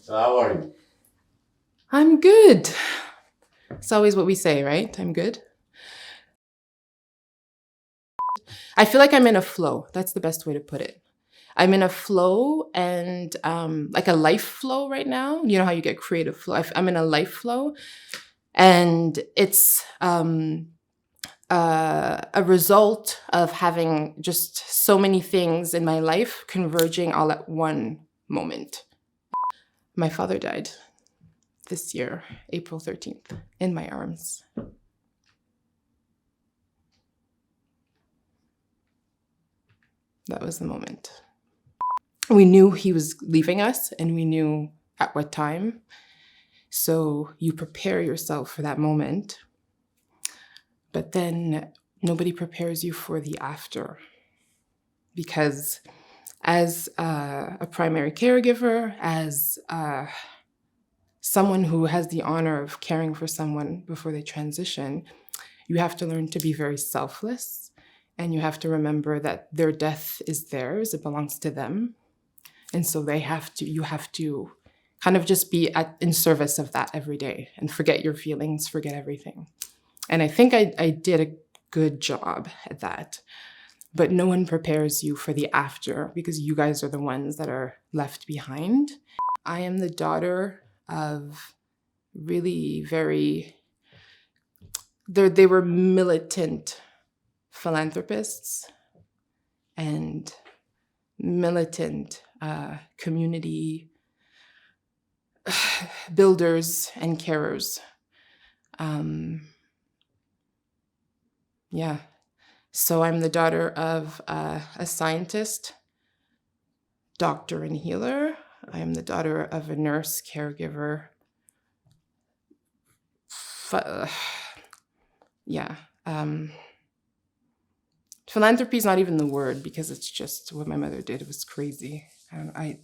So how are you? I'm good. It's always what we say, right? I'm good. I feel like I'm in a flow. That's the best way to put it. I'm in a flow and like a life flow right now. You know how you get creative flow? I'm in a life flow, and it's a result of having just so many things in my life converging all at one moment. My father died this year, April 13th, in my arms. That was the moment. We knew he was leaving us and we knew at what time. So you prepare yourself for that moment, but then nobody prepares you for the after. Because as a primary caregiver, as someone who has the honor of caring for someone before they transition, you have to learn to be very selfless. And you have to remember that their death is theirs, it belongs to them. And so you have to kind of just be in service of that every day and forget your feelings, forget everything. And I think I did a good job at that. But no one prepares you for the after because you guys are the ones that are left behind. I am the daughter of really they were militant philanthropists and militant community builders and carers. Yeah. So I'm the daughter of a scientist, doctor, and healer. I am the daughter of a nurse, caregiver. Yeah. Philanthropy is not even the word because it's just what my mother did. It was crazy.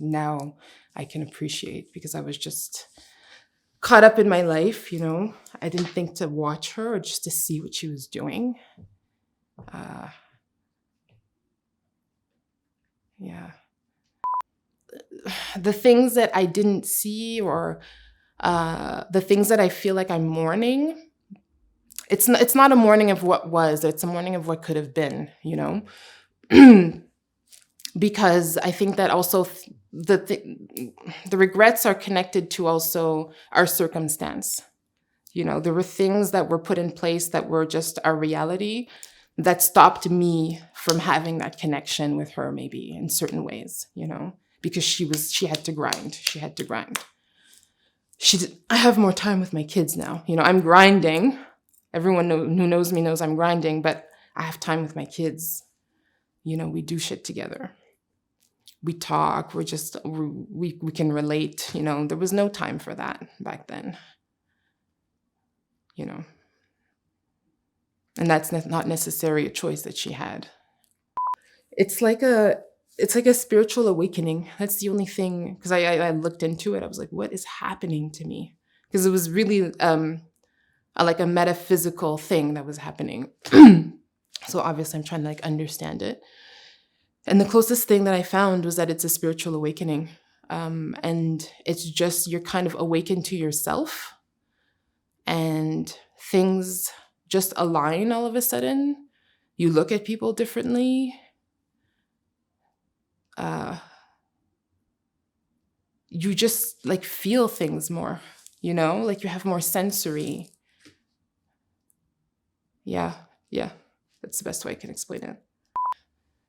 Now I can appreciate because I was just caught up in my life, you know. I didn't think to watch her or just to see what she was doing. Yeah. The things that I didn't see or the things that I feel like I'm mourning, it's not a mourning of what was, it's a mourning of what could have been, you know? Because I think that also the regrets are connected to also our circumstance. You know, there were things that were put in place that were just our reality that stopped me from having that connection with her maybe in certain ways, you know, because she had to grind. She had to grind. I have more time with my kids now. You know, I'm grinding. Everyone who knows me knows I'm grinding, but I have time with my kids. You know, we do shit together. We talk, we can relate, you know. There was no time for that back then, you know. And that's not necessarily a choice that she had. It's like a spiritual awakening. That's the only thing, because I looked into it. I was like, what is happening to me? Because it was really like a metaphysical thing that was happening. So obviously I'm trying to like understand it. And the closest thing that I found was that it's a spiritual awakening. And it's just, you're kind of awakened to yourself and things just align all of a sudden. You look at people differently. You just like feel things more, you know, like you have more sensory. Yeah. That's the best way I can explain it.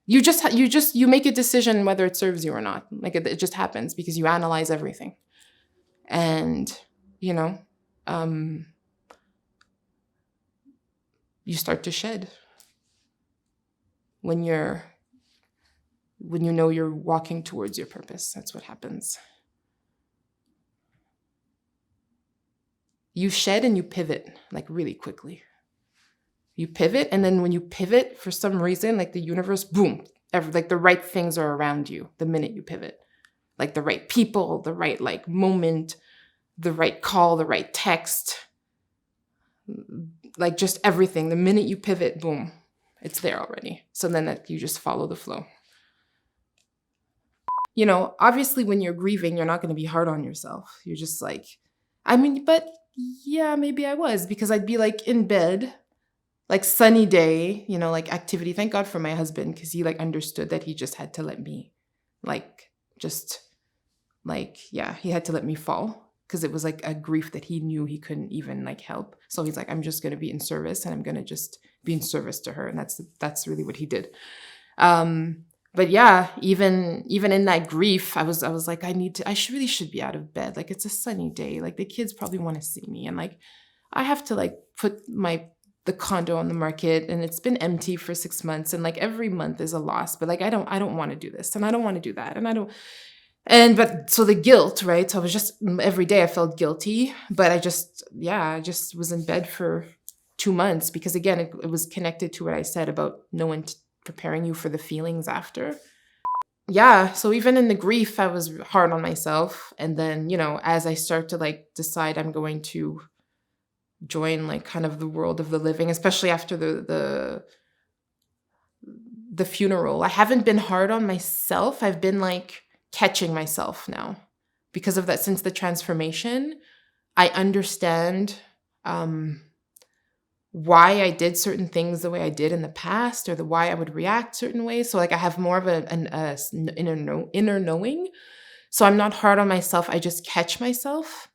You make a decision whether it serves you or not. Like it just happens because you analyze everything. And, you know, you start to shed when you know you're walking towards your purpose. That's what happens. You shed and you pivot like really quickly. You pivot, and then when you pivot, for some reason, like the universe, boom, like the right things are around you the minute you pivot. Like the right people, the right like moment, the right call, the right text, like just everything. The minute you pivot, boom, it's there already. So then you just follow the flow. obviously when you're grieving, you're not going to be hard on yourself. You're just like, I mean, but yeah, maybe I was, because I'd be like in bed, like sunny day, like activity. Thank God for my husband, because he like understood that he just had to let me like, just like, yeah, he had to let me fall, because it was like a grief that he knew he couldn't even like help. So he's like, I'm just going to be in service, and I'm going to just be in service to her. And that's really what he did. But yeah, even in that grief, I was like, really should be out of bed. Like, it's a sunny day. Like, the kids probably want to see me. And like, I have to like put the condo on the market, and it's been empty for 6 months. And like every month is a loss, but like, I don't want to do this, and I don't want to do that. But so the guilt, right? So I was just, every day I felt guilty, but I just was in bed for 2 months, because again, it was connected to what I said about no one preparing you for the feelings after. Yeah. So even in the grief, I was hard on myself. And then, as I start to like decide I'm going to join like kind of the world of the living, especially after the funeral, I haven't been hard on myself. I've been like catching myself now because of that. Since the transformation, I understand why I did certain things the way I did in the past, or why I would react certain ways. So like I have more of an inner knowing. So I'm not hard on myself. I just catch myself.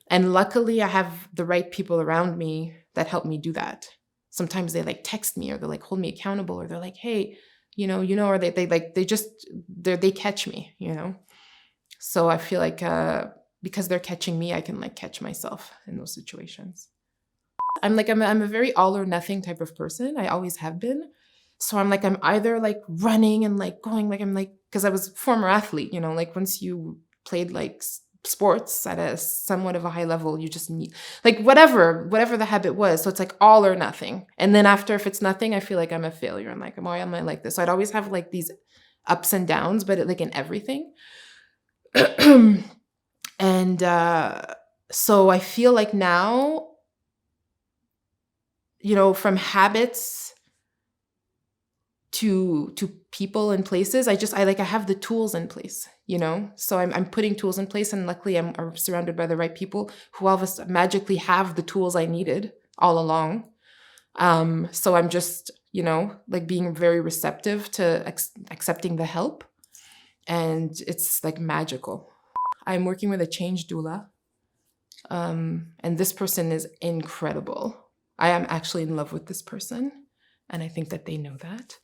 And luckily I have the right people around me that help me do that. Sometimes they like text me, or they like hold me accountable, or they're like, hey, or they catch me, So I feel like because they're catching me, I can like catch myself in those situations. I'm a very all or nothing type of person. I always have been. So I'm either like running and like going, like I'm like, because I was a former athlete, like once you played like sports at a somewhat of a high level, you just need like whatever the habit was. So it's like all or nothing. And then after, if it's nothing, I feel like I'm a failure. I'm like, why am I like this? So I'd always have like these ups and downs, but like in everything. And so I feel like now, from habits to people and places, I have the tools in place, so I'm putting tools in place, and luckily I'm surrounded by the right people who all of us magically have the tools I needed all along. So I'm just, like being very receptive to accepting the help, and it's like magical. I'm working with a change doula, and this person is incredible. I am actually in love with this person, and I think that they know that.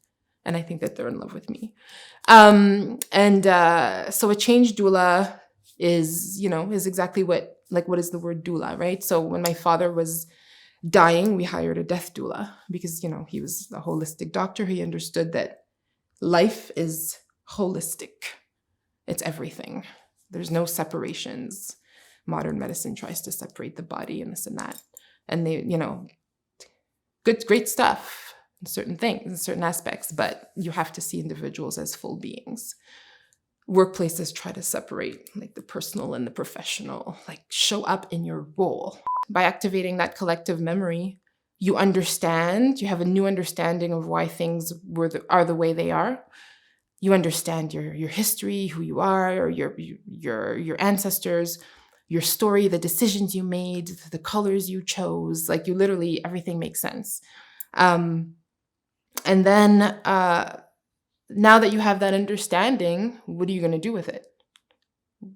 And I think that they're in love with me. So a change doula is exactly what is the word doula, right? So when my father was dying, we hired a death doula because, he was a holistic doctor. He understood that life is holistic. It's everything. There's no separations. Modern medicine tries to separate the body and this and that. And they, great stuff in certain things, in certain aspects, but you have to see individuals as full beings. Workplaces try to separate like the personal and the professional, like show up in your role. By activating that collective memory, you understand, you have a new understanding of why things are the way they are. You understand your history, who you are, or your ancestors, your story, the decisions you made, the colors you chose, like you literally, everything makes sense. And then now that you have that understanding, what are you going to do with it?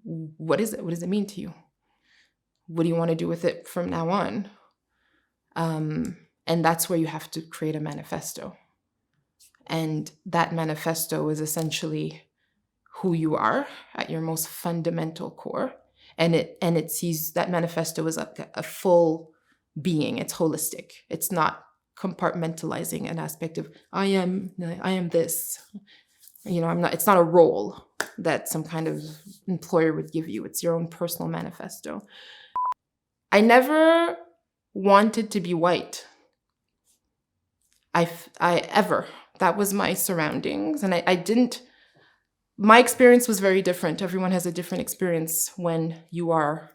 What is it? What does it mean to you? What do you want to do with it from now on? And that's where you have to create a manifesto. And that manifesto is essentially who you are at your most fundamental core. And it sees that manifesto as a full being. It's holistic. It's not compartmentalizing an aspect of I am this. I'm not. It's not a role that some kind of employer would give you. It's your own personal manifesto. I never wanted to be white. That was my surroundings, and I didn't. My experience was very different. Everyone has a different experience when you are,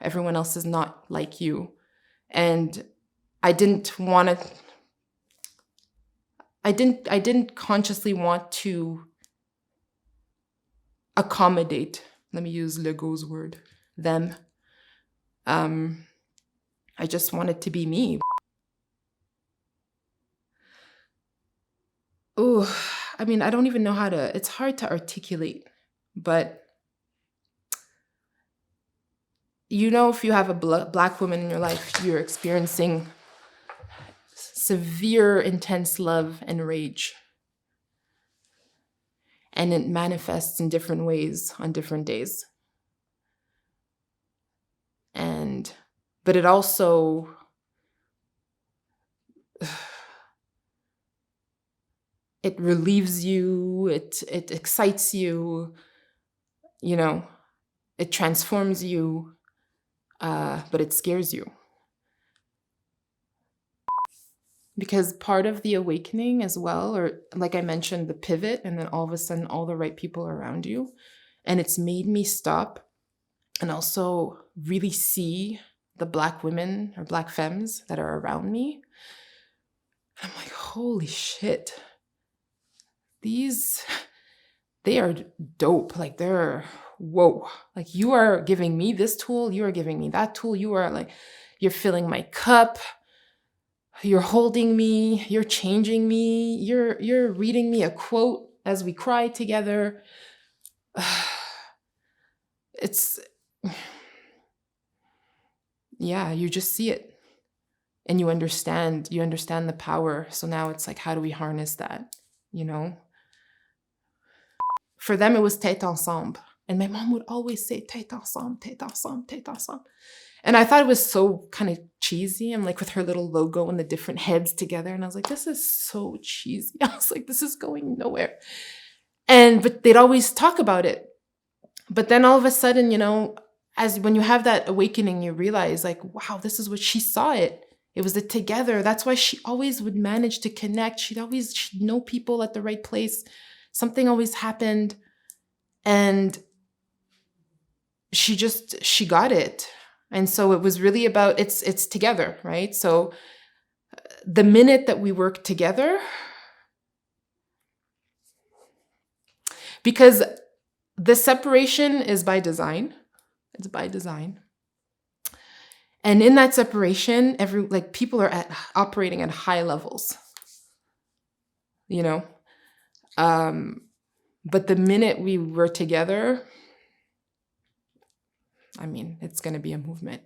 everyone else is not like you. And I didn't consciously want to accommodate, let me use Legault's word, them. I just wanted to be me. Oh, I mean, I don't even know how to, it's hard to articulate, but you know, if you have a Black woman in your life, you're experiencing severe, intense love and rage. And it manifests in different ways on different days. But it also, it relieves you, it excites you, you know, it transforms you, but it scares you. Because part of the awakening as well, or like I mentioned, the pivot, and then all of a sudden all the right people are around you. And it's made me stop and also really see the Black women or Black femmes that are around me. I'm like, holy shit. They are dope. Like they're, whoa. Like you are giving me this tool, you are giving me that tool. You are like, you're filling my cup. You're holding me, you're changing me, you're reading me a quote as we cry together. It's, yeah, you just see it and you understand the power. So now it's like, how do we harness that, you know? For them, it was tête ensemble. And my mom would always say, tête ensemble, tête ensemble, tête ensemble. And I thought it was so kind of cheesy. I'm like with her little logo and the different heads together. And I was like, this is so cheesy. I was like, this is going nowhere. But they'd always talk about it. But then all of a sudden, you know, when you have that awakening, you realize like, wow, this is what she saw it. It was the together. That's why she always would manage to connect. She'd know people at the right place. Something always happened. And she got it. And so it was really about, it's together, right? So the minute that we work together, because the separation is by design, it's by design. And in that separation, people are operating at high levels, you know? But the minute we were together, I mean, it's going to be a movement.